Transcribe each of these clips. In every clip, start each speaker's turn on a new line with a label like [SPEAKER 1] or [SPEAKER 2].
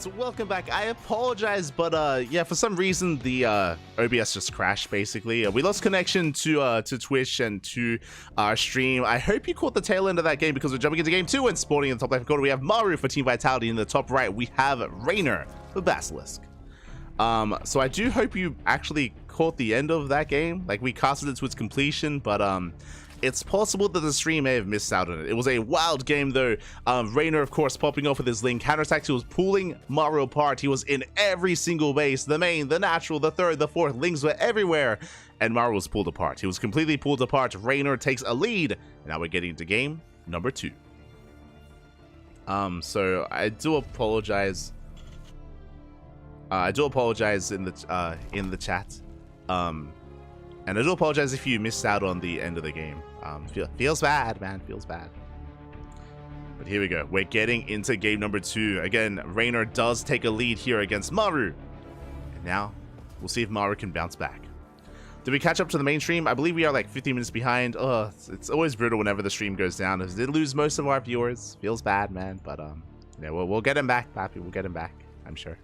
[SPEAKER 1] and welcome back. I apologize, but yeah, for some reason the OBS just crashed. Basically, we lost connection to Twitch and to our stream. I hope you caught the tail end of that game because we're jumping into game 2 and spawning in the top left corner. We have Maru for Team Vitality. In the top right, we have Rainer for Basilisk. So I do hope you actually caught the end of that game. Like, we casted it to its completion, but it's possible that the stream may have missed out on it. It was a wild game, though. Rainer, of course, popping off with his Ling counterattacks. He was pulling Maru apart. He was in every single base. The main, the natural, the third, the fourth. Lings were everywhere. And Maru was pulled apart. He was completely pulled apart. Rainer takes a lead. Now we're getting into game number 2. So I do apologize. I do apologize in the chat. And I do apologize if you missed out on the end of the game. Feels bad, man. Feels bad. But here we go. We're getting into game number 2. Again, Rainer does take a lead here against Maru. And now, we'll see if Maru can bounce back. Did we catch up to the main stream? I believe we are like 15 minutes behind. It's always brutal whenever the stream goes down. We did lose most of our viewers. Feels bad, man. But yeah, we'll get him back, Pappy. We'll get him back, I'm sure.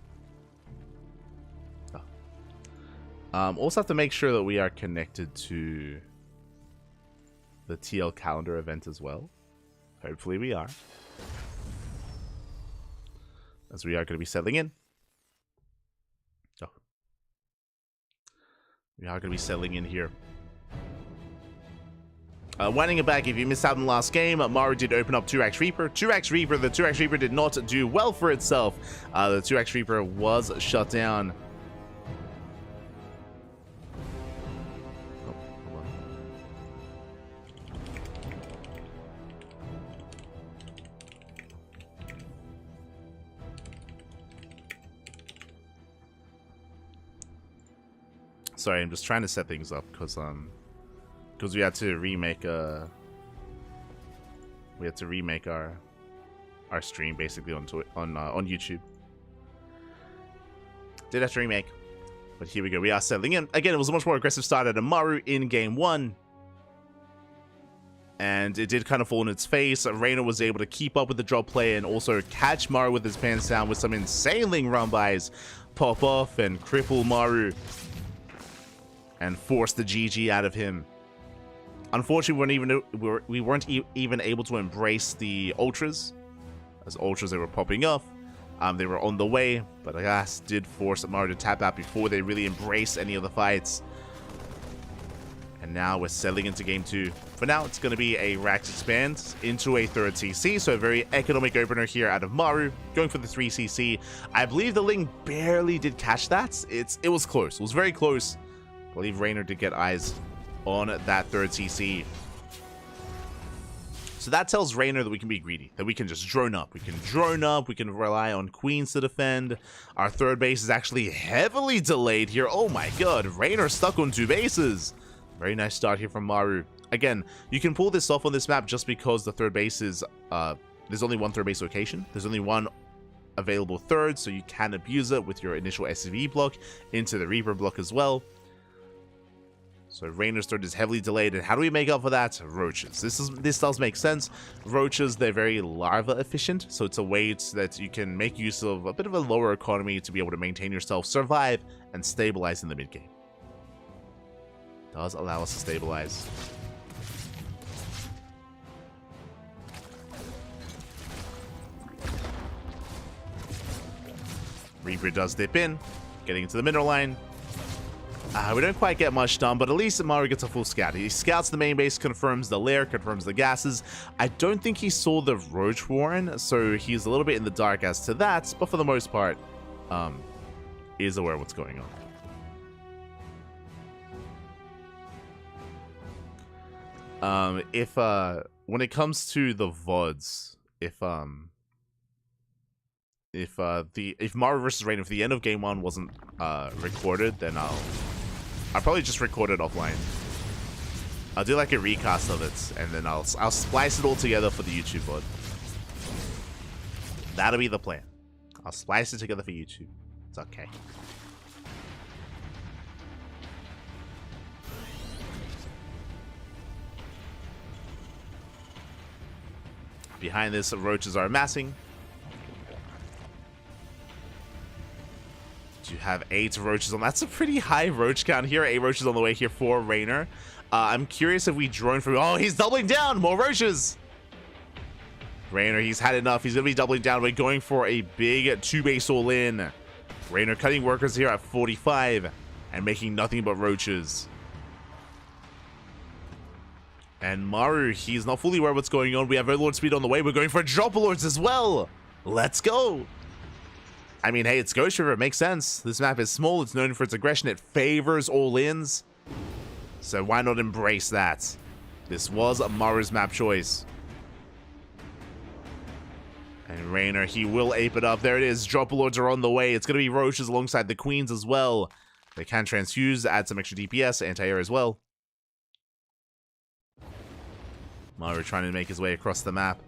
[SPEAKER 1] Also have to make sure that we are connected to the TL calendar event as well. Hopefully we are. As we are going to be settling in. Oh. We are going to be settling in here. Winding it back, if you missed out on the last game, Maru did open up 2x Reaper. 2x Reaper, the 2x Reaper did not do well for itself. The 2x Reaper was shut down. Sorry, I'm just trying to set things up because we had to remake our stream basically on YouTube. Did have to remake, but here we go. We are settling in again. It was a much more aggressive start at Maru in game 1, and it did kind of fall in its face. Rainer was able to keep up with the drop play and also catch Maru with his pants down with some insane Ling run bys, pop off and cripple Maru. And force the GG out of him. Unfortunately, we weren't even able to embrace the ultras. As ultras, they were popping off. They were on the way, but alas, did force Maru to tap out before they really embraced any of the fights. And now we're settling into game 2. For now, it's going to be a Rax expand into a 3rd CC, so a very economic opener here out of Maru, going for the 3 CC. I believe the Ling barely did catch that. It was close. It was very close. I believe Rainer did get eyes on that 3rd CC. So that tells Rainer that we can be greedy, that we can just drone up. We can drone up, we can rely on queens to defend. Our 3rd base is actually heavily delayed here. Oh my god, Rainer stuck on 2 bases. Very nice start here from Maru. Again, you can pull this off on this map just because the 3rd base is, there's only one 3rd base location. There's only one available 3rd, so you can abuse it with your initial SCV block into the Reaper block as well. So Rainer's 3rd is heavily delayed, and how do we make up for that? Roaches. This does make sense. Roaches, they're very larva efficient, so it's a way that you can make use of a bit of a lower economy to be able to maintain yourself, survive, and stabilize in the mid game. Does allow us to stabilize. Reaper does dip in, getting into the mineral line. We don't quite get much done, but at least Maru gets a full scout. He scouts the main base, confirms the lair, confirms the gases. I don't think he saw the Roach Warren, so he's a little bit in the dark as to that, but for the most part, is aware of what's going on. When it comes to the VODs, if Maru versus Rainer, if the end of game 1 wasn't recorded, then I'll probably just record it offline. I'll do like a recast of it, and then I'll splice it all together for the YouTube VOD. That'll be the plan. I'll splice it together for YouTube. It's okay. Behind this, roaches are amassing. have 8 roaches on. That's a pretty high roach count here. 8 roaches on the way here for Raynor. I'm curious if we drone from... Oh, he's doubling down! More roaches! Raynor, he's had enough. He's going to be doubling down. We're going for a big 2-base all-in. Raynor cutting workers here at 45 and making nothing but roaches. And Maru, he's not fully aware of what's going on. We have Overlord speed on the way. We're going for Droplords as well. Let's go. I mean, hey, it's Ghost River. It makes sense. This map is small. It's known for its aggression. It favors all-ins. So why not embrace that? This was Maru's map choice. And Raynor, he will ape it up. There it is. Droplords are on the way. It's going to be roaches alongside the queens as well. They can transfuse, add some extra DPS, anti-air as well. Maru trying to make his way across the map.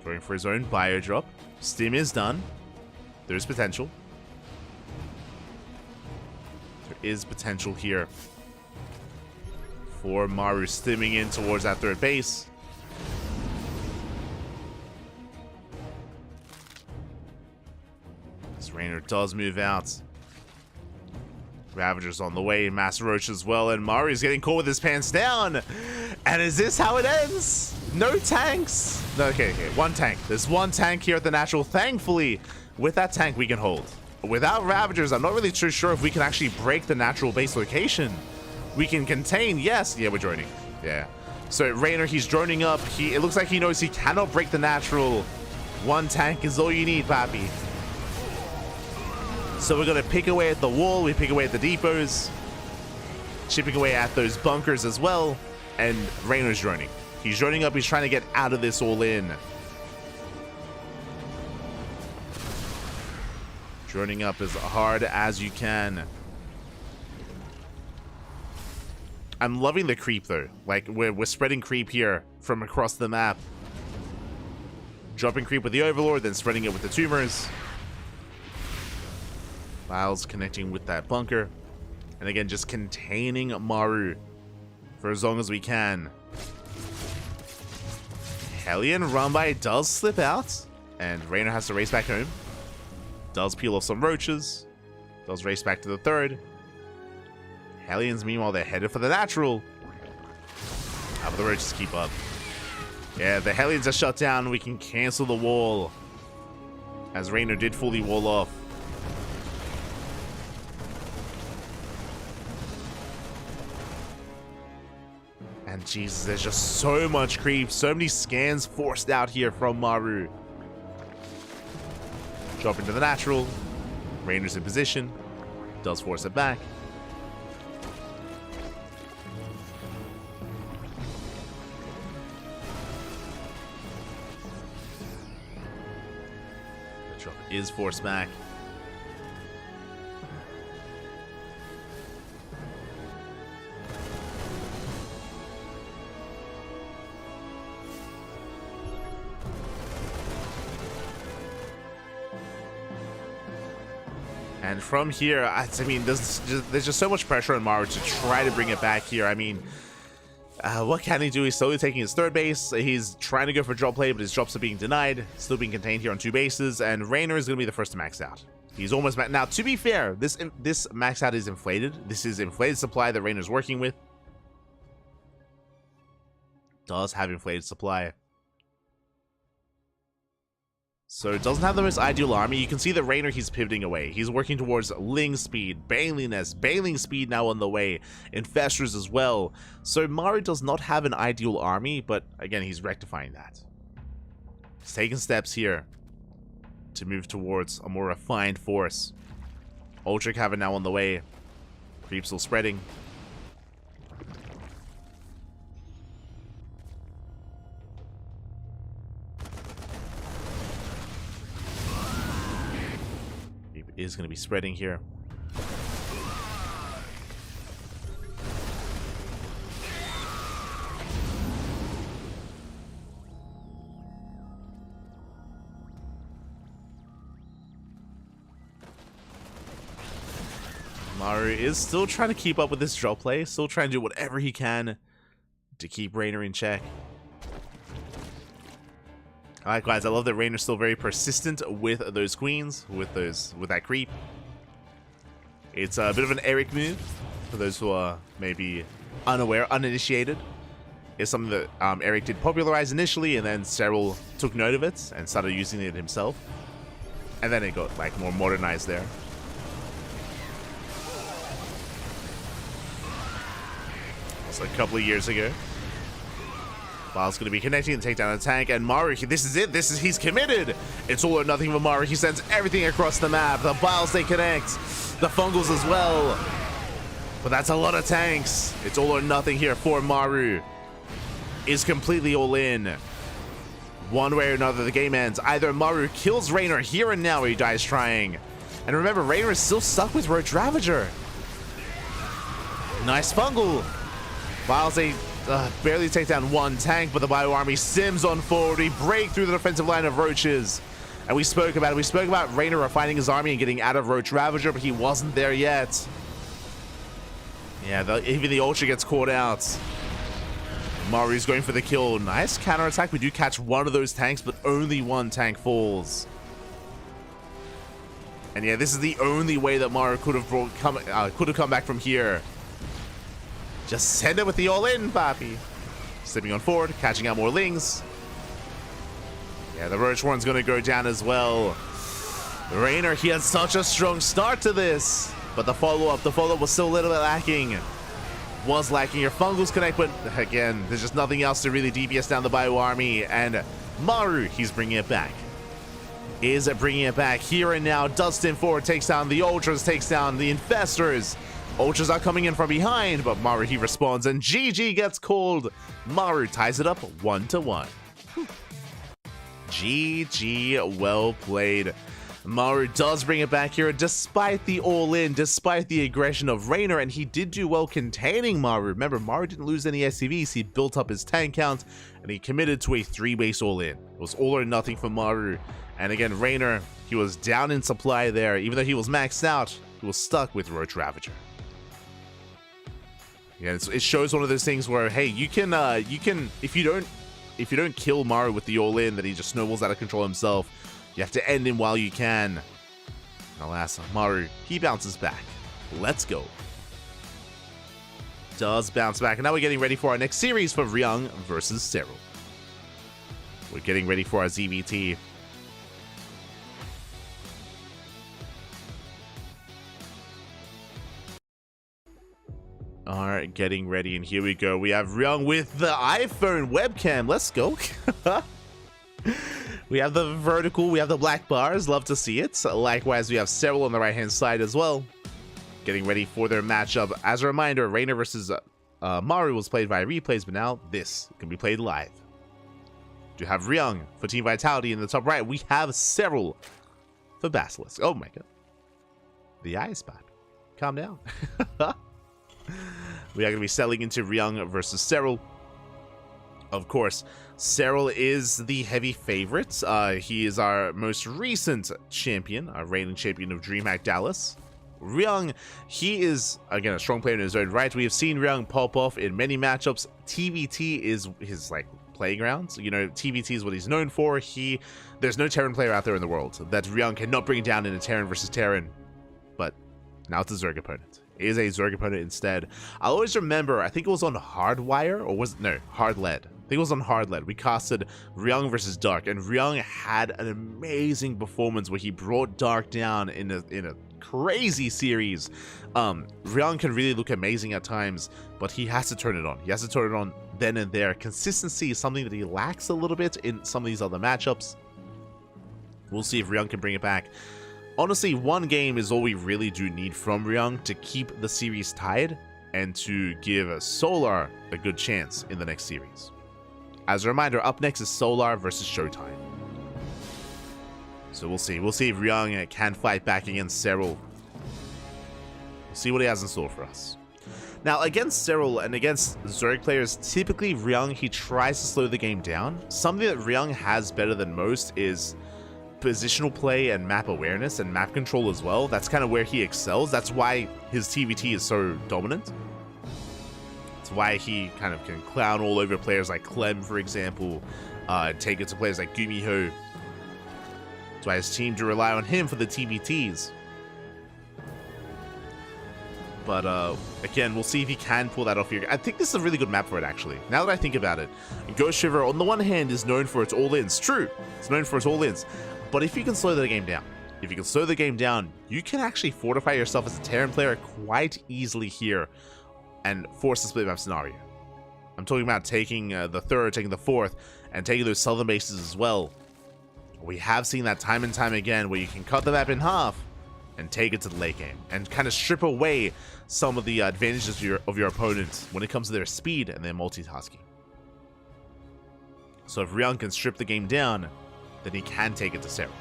[SPEAKER 1] Going for his own bio drop. Stim is done. There's potential. There is potential here for Maru stimming in towards that third base. This Raynor does move out. Ravager's on the way, Master Roach as well, and Mari's getting caught with his pants down. And is this how it ends? No tanks? No, okay, one tank. There's one tank here at the natural. Thankfully, with that tank we can hold. Without Ravagers, I'm not really too sure if we can actually break the natural base location. We can contain, yes. Yeah, we're droning. Yeah. So Raynor, he's droning up. It looks like he knows he cannot break the natural. One tank is all you need, papi. So we're going to pick away at the wall, we pick away at the depots, chipping away at those bunkers as well, and Raynor's droning. He's droning up, he's trying to get out of this all in. Droning up as hard as you can. I'm loving the creep though, like we're spreading creep here from across the map. Dropping creep with the Overlord, then spreading it with the tumors. Files connecting with that bunker. And again, just containing Maru for as long as we can. Hellion Rumbai does slip out. And Raynor has to race back home. Does peel off some roaches. Does race back to the third. Hellions, meanwhile, they're headed for the natural. How about the roaches keep up? Yeah, the Hellions are shut down. We can cancel the wall. As Raynor did fully wall off. And Jesus, there's just so much creep, so many scans forced out here from Maru. Drop into the natural. Raynor's in position. Does force it back. The drop is forced back. And from here, I mean, there's just so much pressure on Maru to try to bring it back here. I mean, what can he do? He's slowly taking his third base. He's trying to go for drop play, but his drops are being denied. Still being contained here on 2 bases, and Raynor is going to be the first to max out. He's almost maxed. Now, to be fair, this max out is inflated. This is inflated supply that Raynor's working with. Does have inflated supply. So it doesn't have the most ideal army. You can see that Raynor, he's pivoting away. He's working towards Ling speed, Bailing speed now on the way, Infestors as well. So Maru does not have an ideal army, but again, he's rectifying that. He's taking steps here to move towards a more refined force. Ultra Cavern now on the way. Creep still spreading. Is going to be spreading here. Maru is still trying to keep up with this drop play, still trying to do whatever he can to keep Raynor in check. Likewise, I love that Rainer's still very persistent with those queens, with that creep. It's a bit of an Eric move, for those who are maybe unaware, uninitiated. It's something that Eric did popularize initially, and then Cyril took note of it and started using it himself. And then it got like more modernized there. That's a couple of years ago. Bile's going to be connecting and take down the tank, and Maru, this is it. He's committed. It's all or nothing for Maru. He sends everything across the map. The Biles, they connect. The Fungals as well. But that's a lot of tanks. It's all or nothing here for Maru. Is completely all in. One way or another, the game ends. Either Maru kills Rainer here and now, or he dies trying. And remember, Rainer is still stuck with Roach Ravager. Nice Fungal. Biles, they barely take down one tank, but the Bio Army sims on forward. We break through the defensive line of Roaches. And we spoke about it. We spoke about Rainer refining his army and getting out of Roach Ravager, but he wasn't there yet. Yeah, even the Ultra gets caught out. Maru's going for the kill. Nice counterattack. We do catch one of those tanks, but only one tank falls. And yeah, this is the only way that Maru could have come back from here. Just send it with the all-in, papi. Slipping on forward, catching out more Lings. Yeah, the Roach one's going to go down as well. Rainer, he had such a strong start to this. But the follow-up was still a little bit lacking. Was lacking. Your Fungals connect, but again, there's just nothing else to really DPS down the Bio Army. And Maru, he's bringing it back. Is bringing it back here and now. Dustin forward takes down the Ultras, takes down the Infestors. Ultras are coming in from behind, but Maru, he responds, and GG gets called. Maru ties it up 1-1. GG, well played. Maru does bring it back here despite the all-in, despite the aggression of Rainer, and he did do well containing Maru. Remember, Maru didn't lose any SCVs. He built up his tank count, and he committed to a 3-base all-in. It was all or nothing for Maru. And again, Rainer, he was down in supply there. Even though he was maxed out, he was stuck with Roach Ravager. Yeah, it shows one of those things where, hey, you can if you don't kill Maru with the all-in, then he just snowballs out of control himself. You have to end him while you can. Alas, Maru, he bounces back. Let's go. Does bounce back, and now we're getting ready for our next series for Ryung versus Cyril. We're getting ready for our ZVT. Alright, getting ready, and here we go. We have Ryung with the iPhone webcam. Let's go. We have the vertical, we have the black bars. Love to see it. Likewise, we have Cyril on the right-hand side as well. Getting ready for their matchup. As a reminder, Rainer versus Maru was played via replays, but now this can be played live. We have Ryung for Team Vitality in the top right. We have Cyril for Basilisk. Oh my god. The eye spot. Calm down. We are going to be selling into Ryung versus Cyril. Of course, Cyril is the heavy favorite. He is our most recent champion, our reigning champion of DreamHack Dallas. Ryung, he is, again, a strong player in his own right. We have seen Ryung pop off in many matchups. TVT is his, like, playground. You know, TVT is what he's known for. There's no Terran player out there in the world that Ryung cannot bring down in a Terran versus Terran. But now it's a Zerg opponent. It is a Zerg opponent instead. I always remember, I think it was on Hardwire, or was it, no, Hard Lead. I think it was on Hard Lead. We casted Ryung versus Dark, and Ryung had an amazing performance where he brought Dark down in a crazy series. Ryung can really look amazing at times, but he has to turn it on. He has to turn it on then and there. Consistency is something that he lacks a little bit in some of these other matchups. We'll see if Ryung can bring it back. Honestly, one game is all we really do need from Ryung to keep the series tied and to give Solar a good chance in the next series. As a reminder, up next is Solar versus Showtime. So we'll see. We'll see if Ryung can fight back against Cyril. We'll see what he has in store for us. Now, against Cyril and against Zerg players, typically Ryung, he tries to slow the game down. Something that Ryung has better than most is positional play and map awareness and map control as well. That's kind of where he excels. That's why his TVT is so dominant. It's why he kind of can clown all over players like Clem, for example, and take it to players like Gumiho. That's why his team do rely on him for the TBTs. But again, we'll see if he can pull that off here. I think this is a really good map for it, actually. Now that I think about it, Ghost River, on the one hand, is known for its all-ins. True, it's known for its all-ins. But if you can slow the game down, you can actually fortify yourself as a Terran player quite easily here and force the split map scenario. I'm talking about taking the third, taking the fourth, and taking those southern bases as well. We have seen that time and time again, where you can cut the map in half and take it to the late game and kind of strip away some of the advantages of your opponent when it comes to their speed and their multitasking. So if Ryung can strip the game down, then he can take it to Serral.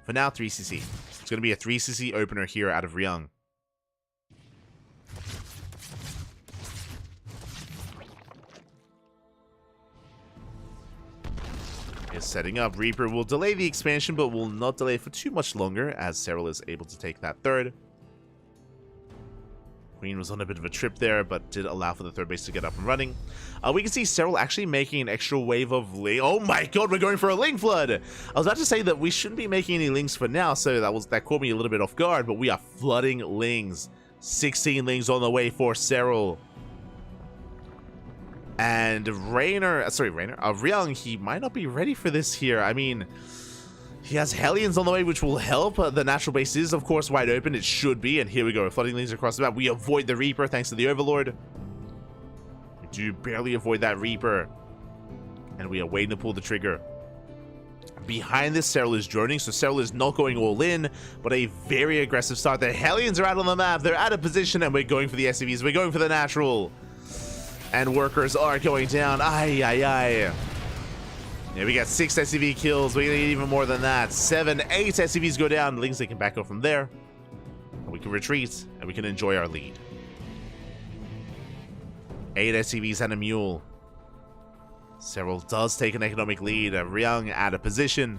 [SPEAKER 1] For now, 3cc. It's going to be a 3cc opener here out of Ryung. Is setting up. Reaper will delay the expansion, but will not delay for too much longer, as Serral is able to take that third. Queen was on a bit of a trip there, but did allow for the third base to get up and running. We can see Serral actually making an extra wave of Ling. Oh my god, we're going for a Ling Flood! I was about to say that we shouldn't be making any Lings for now, so that caught me a little bit off guard, but we are flooding Lings. 16 Lings on the way for Serral. And Ryung, he might not be ready for this here. I mean, he has Hellions on the way, which will help. The natural base is, of course, wide open. It should be. And here we go. Flooding Lings across the map. We avoid the Reaper thanks to the Overlord. We do barely avoid that Reaper. And we are waiting to pull the trigger. Behind this, Serral is droning, so Serral is not going all in, but a very aggressive start. The Hellions are out on the map. They're out of position, and we're going for the SCVs. We're going for the natural. And workers are going down. Aye, aye, aye. Yeah, we got 6 SCV kills. We're gonna get even more than that. 7, 8 SCVs go down. Lings, they can back up from there. And we can retreat, and we can enjoy our lead. 8 SCVs and a mule. Serral does take an economic lead. Ryung out of position.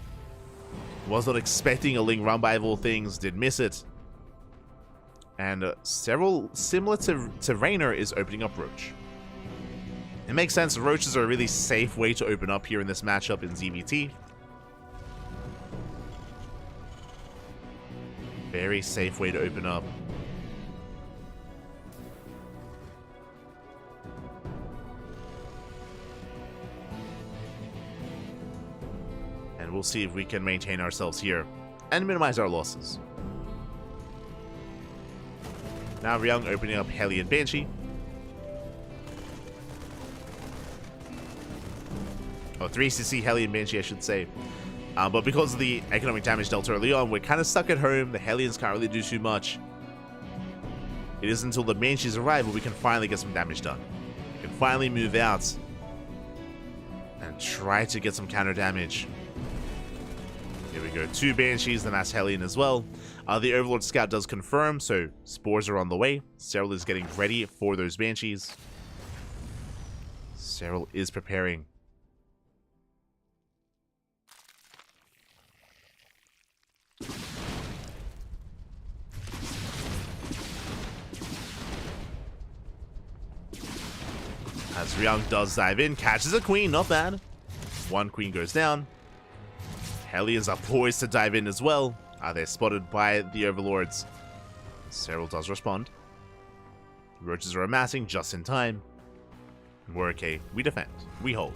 [SPEAKER 1] Was not expecting a Ling run by of all things. Did miss it. And Serral, similar to Raynor, is opening up Roach. It makes sense. Roaches are a really safe way to open up here in this matchup in ZVT. Very safe way to open up. And we'll see if we can maintain ourselves here and minimize our losses. Now Ryung opening up Hellion Banshee. Oh, 3cc Hellion Banshee, I should say. But because of the economic damage dealt early on, we're kind of stuck at home. The Hellions can't really do too much. It isn't until the Banshees arrive where we can finally get some damage done. We can finally move out and try to get some counter damage. Here we go. 2 Banshees, the Mass Hellion as well. The Overlord Scout does confirm, so spores are on the way. Serral is getting ready for those Banshees. Serral is preparing. As Ryung does dive in, catches a queen, not bad. 1 queen goes down. Hellions are poised to dive in as well. They're spotted by the Overlords. Serral does respond. Roaches are amassing just in time. We're okay. We defend. We hold.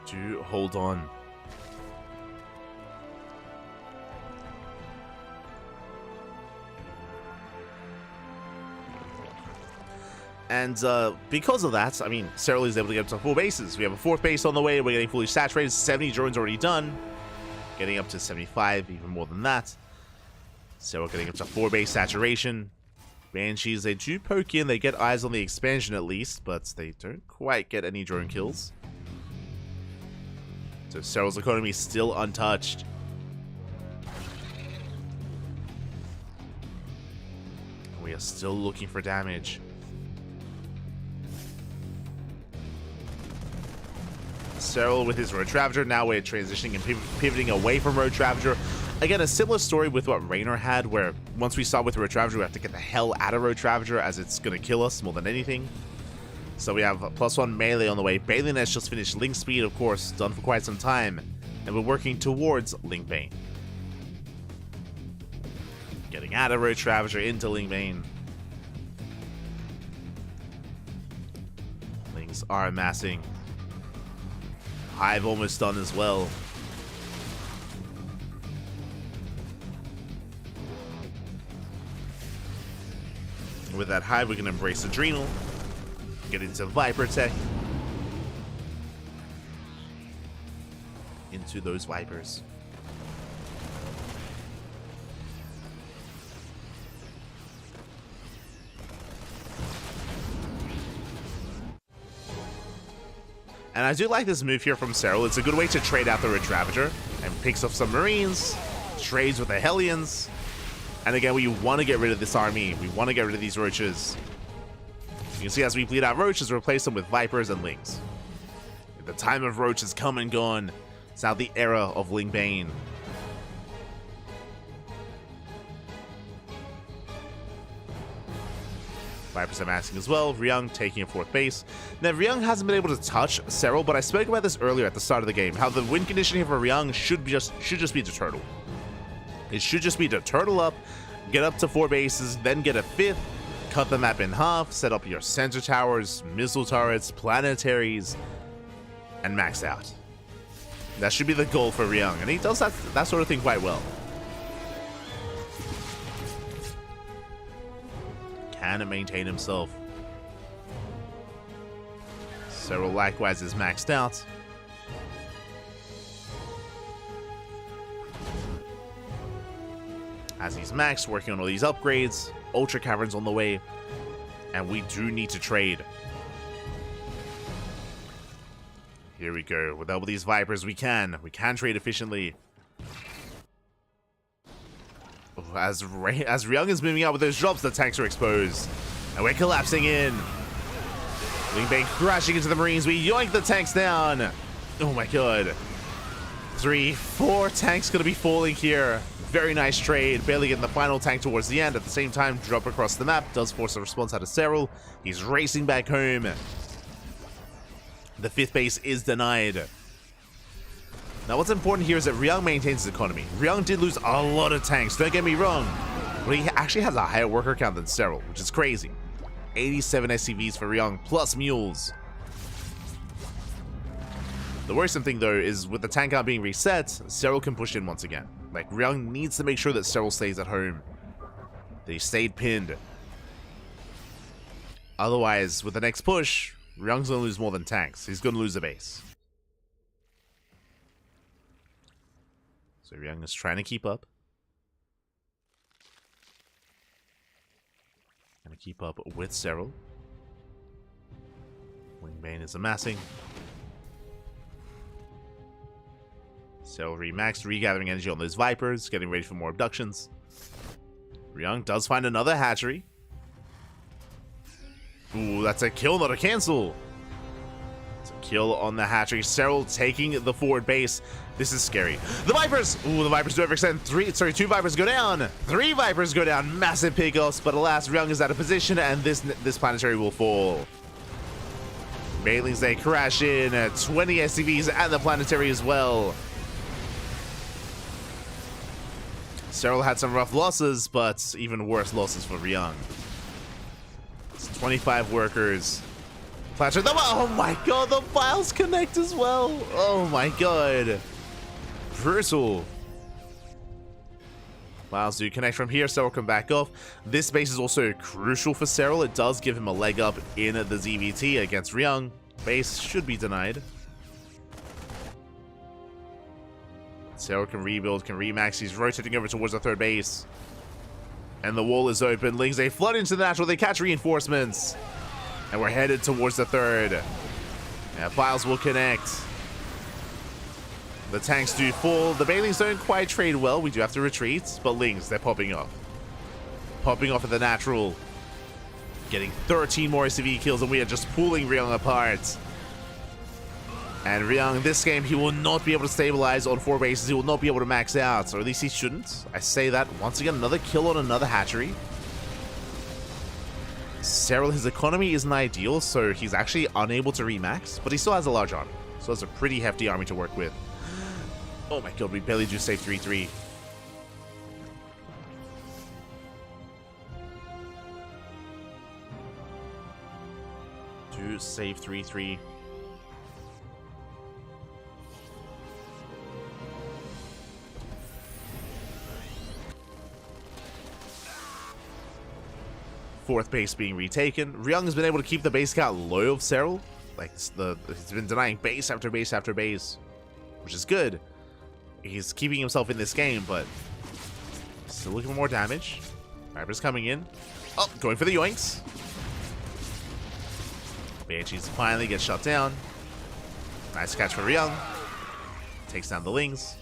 [SPEAKER 1] Do hold on. And because of that, I mean, Serral is able to get up to 4 bases. We have a 4th base on the way. We're getting fully saturated. 70 drones already done. Getting up to 75, even more than that. Serral getting up to 4 base saturation. Banshees, they do poke in. They get eyes on the expansion at least, but they don't quite get any drone kills. So Serral's economy is still untouched. We are still looking for damage. Cyril with his Road Ravager. Now we're transitioning and pivoting away from Road Ravager. Again, a similar story with what Raynor had, where once we start with Road Ravager, we have to get the hell out of Road Ravager, as it's going to kill us more than anything. So we have +1 melee on the way. Bailey has just finished Link Speed, of course, done for quite some time. And we're working towards Link Bane. Getting out of Road Ravager into Link Bane. Links are amassing. Hive almost done as well. With that Hive, we can embrace Adrenal. Get into Viper Tech. Into those Vipers. And I do like this move here from Cyril. It's a good way to trade out the Road Ravager and picks up some Marines, trades with the Hellions. And again, we want to get rid of this army. We want to get rid of these Roaches. You can see as we bleed out Roaches, replace them with Vipers and Lings. The time of Roach has come and gone. It's now the era of Link Bane. Vipers are massing as well. Ryung taking a 4th base. Now, Ryung hasn't been able to touch Cyril, but I spoke about this earlier at the start of the game, how the win condition here for Ryung should just be to turtle. It should just be to turtle up, get up to 4 bases, then get a 5th, cut the map in half, set up your center towers, missile turrets, planetaries, and max out. That should be the goal for Ryung, and he does that sort of thing quite well. Can maintain himself. Cyril likewise is maxed out. As he's maxed, working on all these upgrades, Ultra Caverns on the way, and we do need to trade. Here we go. With all these Vipers, we can trade efficiently. As Ryung is moving out with those drops, the tanks are exposed. And we're collapsing in. Link Bane crashing into the Marines. We yoink the tanks down. Oh my god. 3, 4 tanks gonna be falling here. Very nice trade. Barely getting the final tank towards the end. At the same time, drop across the map. Does force a response out of Cyril. He's racing back home. The 5th base is denied. Now, what's important here is that Ryung maintains his economy. Ryung did lose a lot of tanks, don't get me wrong, but he actually has a higher worker count than Cyril, which is crazy. 87 SCVs for Ryung, plus mules. The worrisome thing, though, is with the tank count being reset, Cyril can push in once again. Like, Ryung needs to make sure that Cyril stays at home. That he stayed pinned. Otherwise, with the next push, Ryung's going to lose more than tanks. He's going to lose a base. So Ryung is trying to keep up. Trying to keep up with Cyril. Link Bane is amassing. Cyril remaxed, regathering energy on those Vipers, getting ready for more abductions. Ryung does find another hatchery. Ooh, that's a kill, not a cancel. It's a kill on the hatchery. Cyril taking the forward base. This is scary. The Vipers! Ooh, the Vipers do overextend. 2 Vipers go down. 3 Vipers go down. Massive pickoffs, but alas, Ryung is out of position, and this planetary will fall. Bailings, they crash in. 20 SCVs and the planetary as well. Cyril had some rough losses, but even worse losses for Ryung. It's 25 workers. Planetary. Oh my god, the files connect as well. Oh my god. Brutal. Files do connect from here. Cyril can back off. This base is also crucial for Cyril. It does give him a leg up in the ZVT against Ryung. Base should be denied. Cyril can rebuild, can remax. He's rotating over towards the 3rd base. And the wall is open. Lings, they flood into the natural. They catch reinforcements. And we're headed towards the 3rd. Yeah, files will connect. The tanks do fall. The Bailings don't quite trade well. We do have to retreat. But Lings, they're popping off. Popping off at the natural. Getting 13 more SCV kills, and we are just pulling Ryung apart. And Ryung, this game, he will not be able to stabilize on 4 bases. He will not be able to max out, or at least he shouldn't. I say that. Once again, another kill on another hatchery. Serral, his economy isn't ideal, so he's actually unable to remax, but he still has a large army. So that's a pretty hefty army to work with. Oh my god, we barely do save 3-3. Do save 3-3. Fourth base being retaken. Ryung has been able to keep the base count low of Serral. Like, he's been denying base after base after base, which is good. He's keeping himself in this game, but still looking for more damage. Viper's coming in. Oh, going for the yoinks. Banshees finally get shut down. Nice catch for Ryung. Takes down the Lings.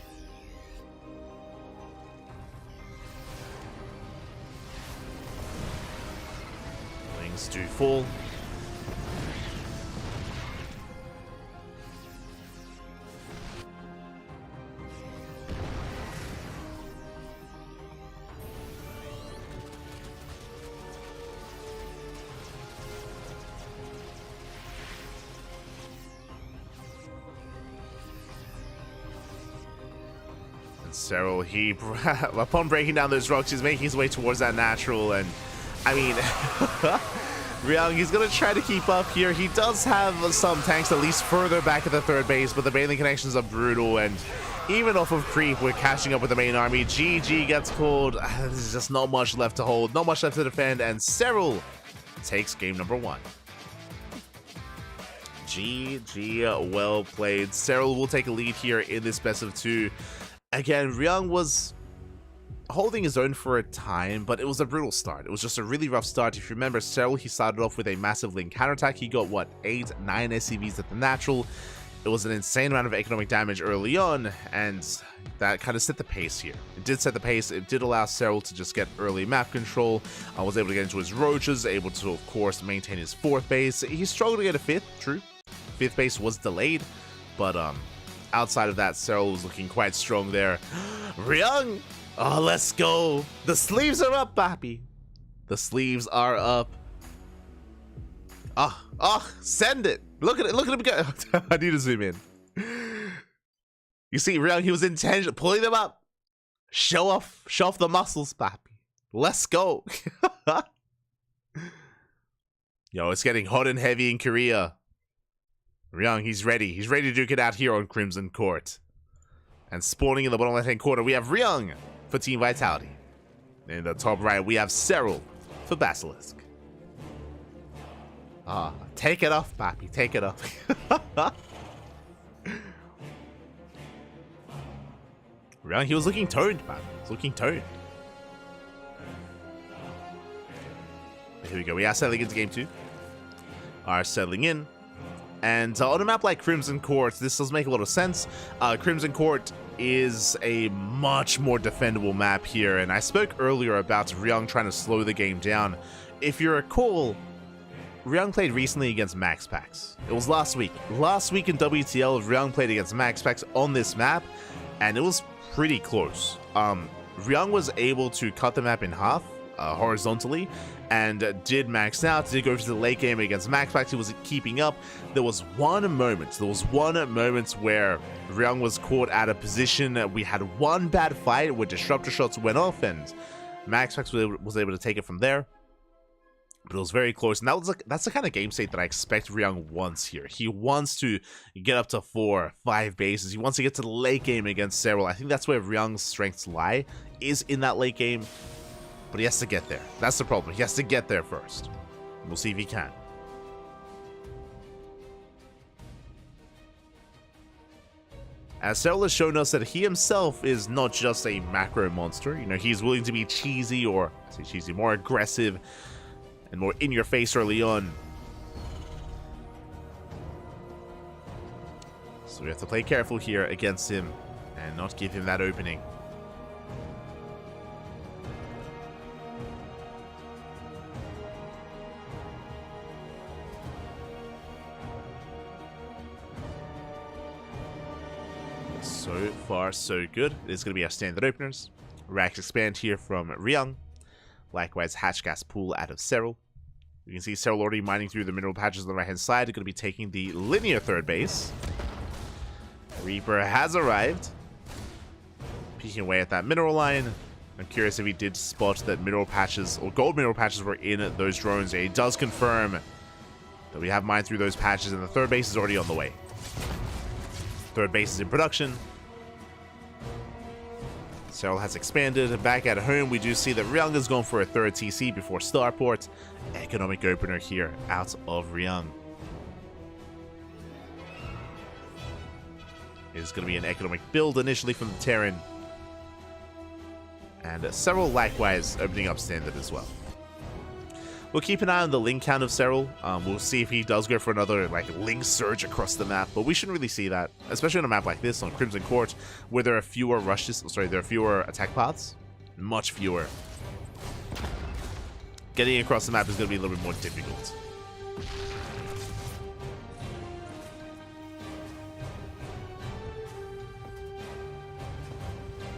[SPEAKER 1] Lings do fall. Serral, he, upon breaking down those rocks, he's making his way towards that natural, and I mean, Ryung, he's going to try to keep up here. He does have some tanks at least further back at the third base, but the mailing connections are brutal, and even off of creep, we're catching up with the main army. GG gets called. There's just not much left to hold, not much left to defend, and Serral takes game number 1. GG, well played. Serral will take a lead here in this best of 2. Again, Ryung was holding his own for a time, but it was a brutal start. It was just a really rough start. If you remember, Serral, he started off with a massive Ling counterattack. He got, what, 8, 9 SCVs at the natural. It was an insane amount of economic damage early on, and that kind of set the pace here. It did set the pace. It did allow Serral to just get early map control. I was able to get into his roaches, able to, of course, maintain his 4th base. He struggled to get a 5th, true. 5th base was delayed, but, outside of that, Serral was looking quite strong there. Ryung! Oh, let's go. The sleeves are up, Papi. The sleeves are up. Send it. Look at it. Look at him go. I need to zoom in. You see, Ryung, he was intentional, pulling them up. Show off the muscles, Papi. Let's go. Yo, it's getting hot and heavy in Korea. Ryung, he's ready. He's ready to duke it out here on Crimson Court. And spawning in the bottom left-hand corner, we have Ryung for Team Vitality. In the top right, we have Serral for Basilisk. Take it off, Papi. Take it off. Ryung, he was looking toned, Papi. He was looking toned. Here we go. We are settling into game 2. Are settling in. And on a map like Crimson Court, this does make a lot of sense. Crimson Court is a much more defendable map here, and I spoke earlier about Ryung trying to slow the game down. If you recall, Ryung played recently against Max Packs. It was last week. Last week in WTL, Ryung played against Max Packs on this map, and it was pretty close. Ryung was able to cut the map in half, horizontally, and did max out, did go to the late game against Max Packs. He was keeping up. There was one moment where Ryung was caught out of position. We had one bad fight where disruptor shots went off, and Max Packs was able to take it from there. But it was very close, and that's the kind of game state that I expect Ryung wants here. He wants to get up to 4, 5 bases. He wants to get to the late game against Serral. I think that's where Ryung's strengths lie, is in that late game. But he has to get there. That's the problem. He has to get there first. We'll see if he can. As Serral has shown us that he himself is not just a macro monster. You know, he's willing to be cheesy, or I say cheesy, more aggressive and more in your face early on. So we have to play careful here against him and not give him that opening. So far, so good. It is going to be our standard openers. Rax Expand here from Ryung. Likewise, Hatch Gas Pool out of Serral. You can see Serral already mining through the mineral patches on the right-hand side. They're going to be taking the linear third base. Reaper has arrived. Peeking away at that mineral line. I'm curious if he did spot that mineral patches, or gold mineral patches, were in those drones. He does confirm that we have mined through those patches, and the third base is already on the way. Third base is in production. Serral has expanded. Back at home, we do see that Ryung is going for a third TC before Starport. Economic opener here out of Ryung. It's going to be an economic build initially from the Terran. And Serral likewise opening up standard as well. We'll keep an eye on the link count of Serral. We'll see if he does go for another link surge across the map, but we shouldn't really see that, especially on a map like this, on Crimson Court, where there are fewer rushes. Sorry, there are fewer attack paths. Much fewer. Getting across the map is going to be a little bit more difficult.